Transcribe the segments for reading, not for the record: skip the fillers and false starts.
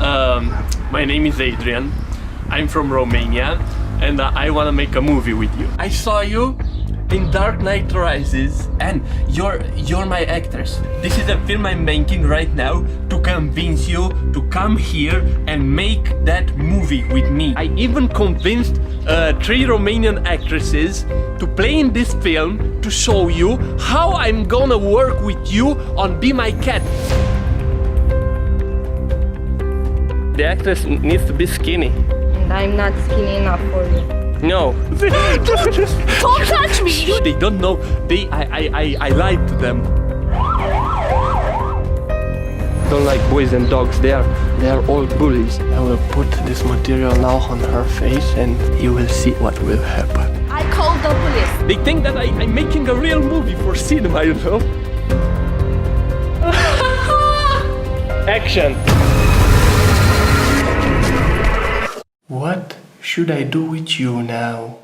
My name is Adrian. I'm from Romania, and I want to make a movie with you. I saw you in Dark Knight Rises, and you're my actress. This is a film I'm making right now to convince you to come here and make that movie with me. I even convinced 3 Romanian actresses to play in this film to show you how I'm gonna work with you on Be My Cat. The actress needs to be skinny. And I'm not skinny enough for you. No. Don't touch me! They don't know. I lied to them. Don't like boys and dogs. They are all bullies. I will put this material now on her face, and you will see what will happen. I called the police. They think that I'm making a real movie for cinema, you know. Action. What should I do with you now?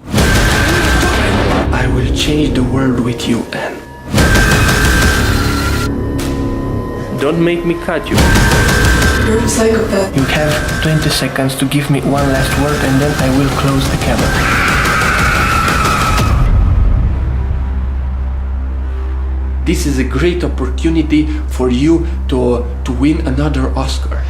I will change the world with you, Anne. Don't make me cut you. You're a psychopath. You have 20 seconds to give me one last word, and then I will close the camera. This is a great opportunity for you to win another Oscar.